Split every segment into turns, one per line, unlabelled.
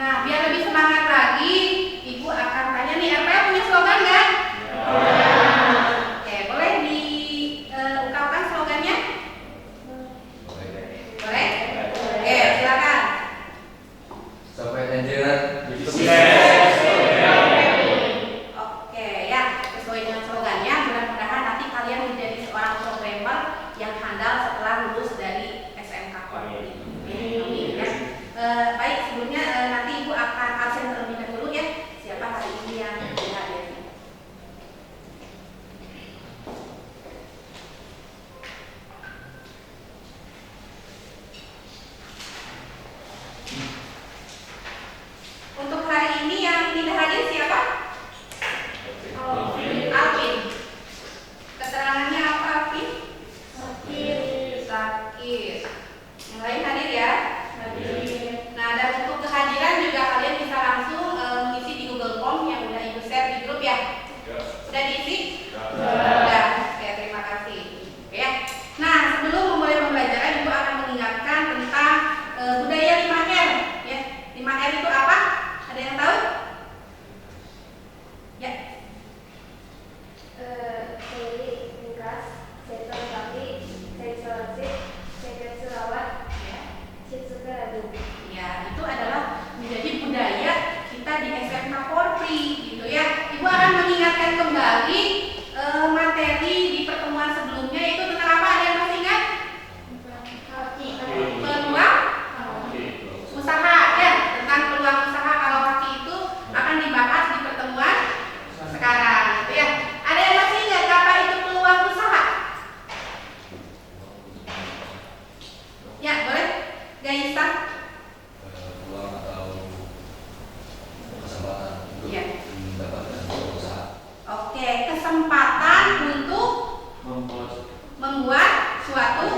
Nah, biar lebih semangat lagi, Ibu akan tanya nih, RPL punya slogan nggak? Oke, boleh diungkapkan slogannya? Boleh? Oke, silakan.
Sampai engineer
Oke ya, sesuai dengan slogannya, mudah-mudahan nanti kalian menjadi seorang programmer yang handal setelah lulus dari SMK Polri. Amin ya. Baik, sebelumnya nanti Ibu akan absen terlebih dahulu ya. Siapa hari ini yang hadir? Untuk hari ini yang tidak hadir siapa? Alvin. Keterangannya apa, Alvin? Sakit. Yang lain hadir ya? Nah, dan untuk kehadiran juga kalian bisa langsung mengisi di Google Form yang udah Ibu share di grup ya? Sudah diisi? Sudah. Oke, terima kasih. Oke ya. Nah, sebelum memulai pembelajaran, Ibu akan mengingatkan tentang budaya 5R ya. 5R itu apa? Ada yang tahu? Ya.
ringkas, sektor kaki, sektor sip, sektor selawat, sektor adu.
Ya, itu adalah menjadi budaya kita di SMK Polri gitu ya. Ibu akan mengingatkan kembali materi di pertemuan sebelumnya, yaitu tentang apa? Ada yang masih ingat? Peluang usaha ya, tentang peluang usaha. Kalau haki itu akan dibahas di pertemuan sekarang gitu ya. Ada yang masih ingat apa itu peluang usaha? Ya, boleh Gaisa?
peluang atau kesempatan untuk
Iya.
mendapatkan usaha.
Oke, kesempatan untuk membuat suatu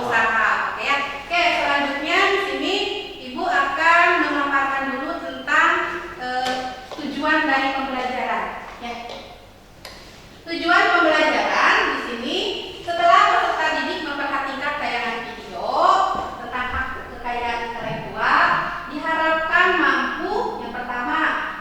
usaha. Oke ya. Oke, selanjutnya di sini Ibu akan memaparkan dulu tentang tujuan dari pembelajaran. Ya. Tujuan pembelajaran di sini setelah peserta didik memperhatikan tayangan video tentang hak kekayaan intelektual, diharapkan mampu yang pertama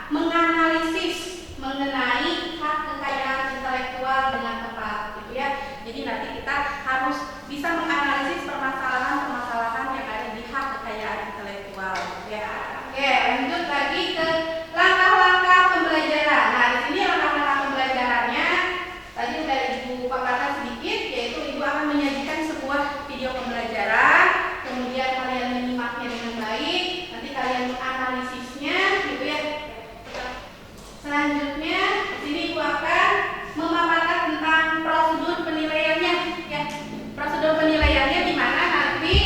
menganalisis mengenai hak kekayaan intelektual dengan tepat, gitu ya. Jadi nanti kita harus bisa menganalisis permasalahan-permasalahan yang ada di hak kekayaan intelektual, gitu ya. Oke, lanjut lagi ke langkah-langkah pembelajaran. Nah, di sini langkah-langkah pembelajarannya tadi udah Ibu paparkan sedikit, yaitu Ibu akan menyajikan sebuah video pembelajaran, kemudian kalian menyimaknya dengan baik, nanti kalian menganalisisnya, gitu ya. Selanjutnya, di sini Ibu akan memaparkan tentang prosedur penilaiannya, ya. Prosedur penilaiannya di mana nanti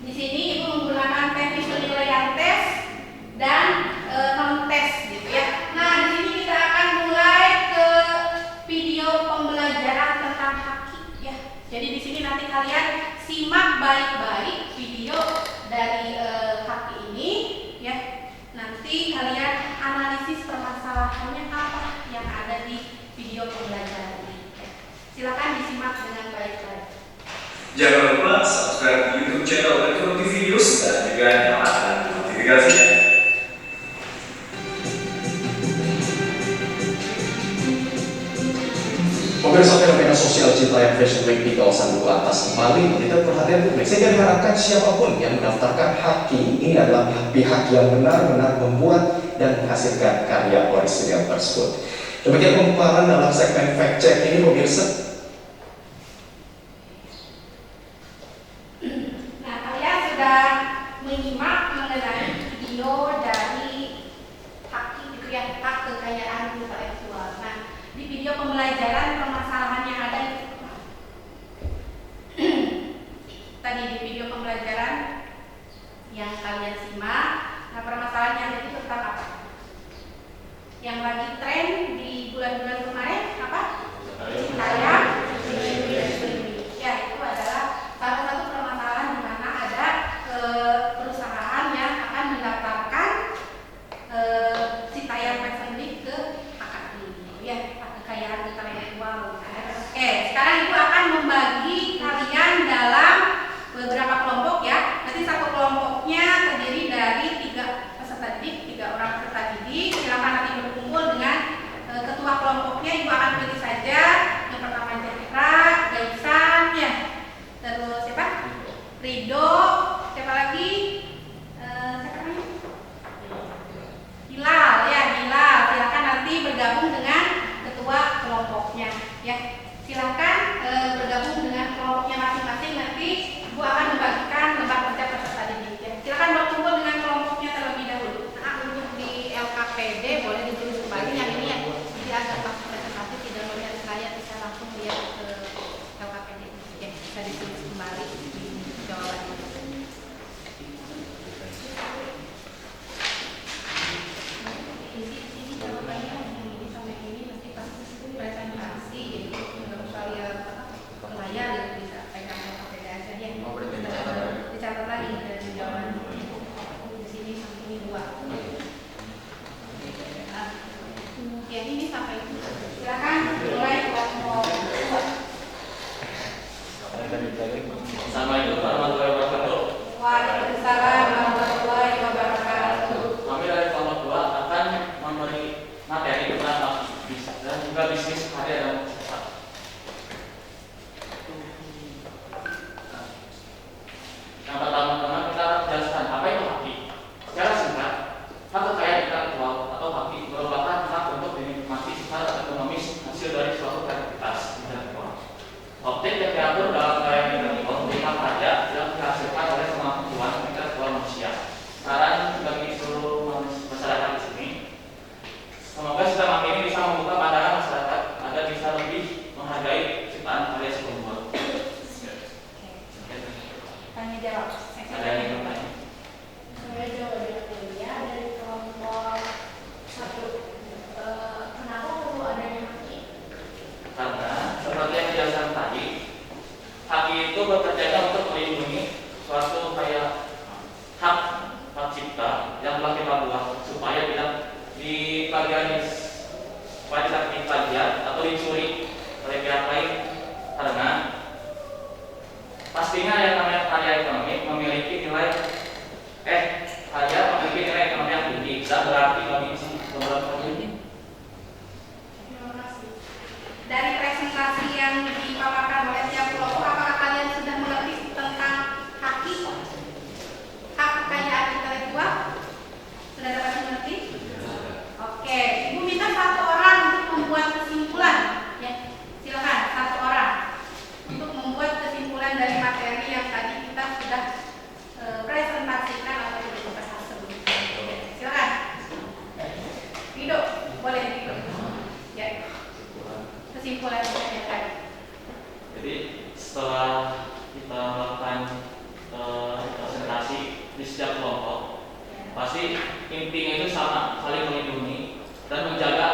di sini Ibu menggunakan teknik penilaian tes dan non tes, gitu ya. Nah, di sini kita akan mulai ke video pembelajaran tentang haki, ya. Jadi di sini nanti kalian simak baik-baik video dari haki ini, ya. Nanti kalian analisis permasalahannya apa yang ada di video pembelajaran ini. Silakan disimak dengan baik-baik.
Jangan lupa subscribe di YouTube channel Teknologi Videos dan juga nyalakan notifikasinya.
Pemirsa, fenomena sosial Citayam Fashion Week di kawasan Duku Atas kembali menyita perhatian publik, sehingga diharapkan siapapun yang mendaftarkan haki ini adalah pihak yang benar-benar membuat dan menghasilkan karya orisinil tersebut. Demikian pemaparan dalam segmen fact check ini, pemirsa.
Nah, kalian sudah menyimak mengenai video dari haki, gitu ya, hak kekayaan intelektual. Nah, di video pembelajaran permasalahan yang ada itu tadi di video pembelajaran yang kalian simak. Nah, permasalahan yang ada itu tentang apa? Yang lagi tren di bulan-bulan kemarin apa? Citayam. Ya, itu adalah salah satu permasalahan di mana ada perusahaan yang akan mendaftarkan Citayam Fashion Week ke HKI, ya, hak kekayaan intelektual. Oke, sekarang Ibu akan membagi kalian dalam beberapa kelompok ya. Nanti satu kelompoknya terdiri dari
setiap kelompok pasti intinya itu sama, saling melindungi dan menjaga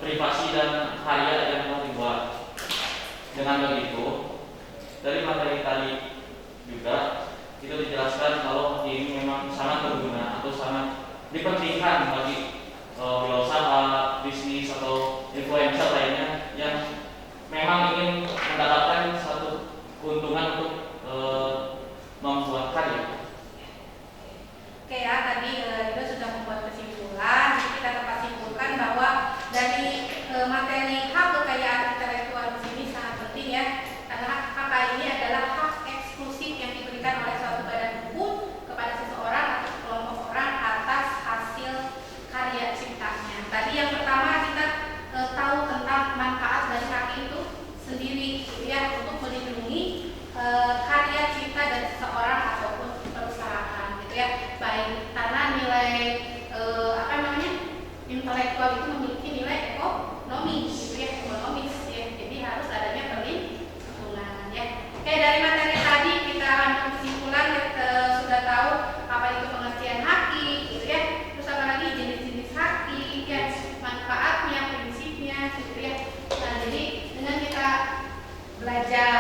privasi dan karya yang mau dibuat. Dengan begitu, dari materi tadi juga itu dijelaskan kalau ini memang sangat berguna atau sangat dipentingkan bagi wirausaha, bisnis atau influencer lainnya yang memang ingin mendapatkan satu keuntungan untuk membuat karya.
Oke ya, tadi kita sudah membuat kesimpulan. Jadi kita dapat simpulkan bahwa dari materi hak kekayaan intelektual di sini sangat penting ya, karena hak ini adalah hak eksklusif yang diberikan oleh suatu badan hukum kepada seseorang atau kelompok orang atas hasil karya ciptanya. Tadi yang pertama kita tahu tentang manfaat dari hak itu sendiri, gitu ya, untuk melindungi karya cipta dari seseorang ataupun perusahaan, gitu ya. Baik karena nilai intelektual itu memiliki nilai ekonomis, gitu ya, ekonomis ya. Jadi harus adanya perlindungan ya. Oke, dari materi tadi kita ambil kesimpulan, kita sudah tahu apa itu pengertian haki, gitu ya. Terus apa lagi jenis-jenis haki, ya, manfaatnya, prinsipnya, gitu ya. Nah, jadi dengan kita belajar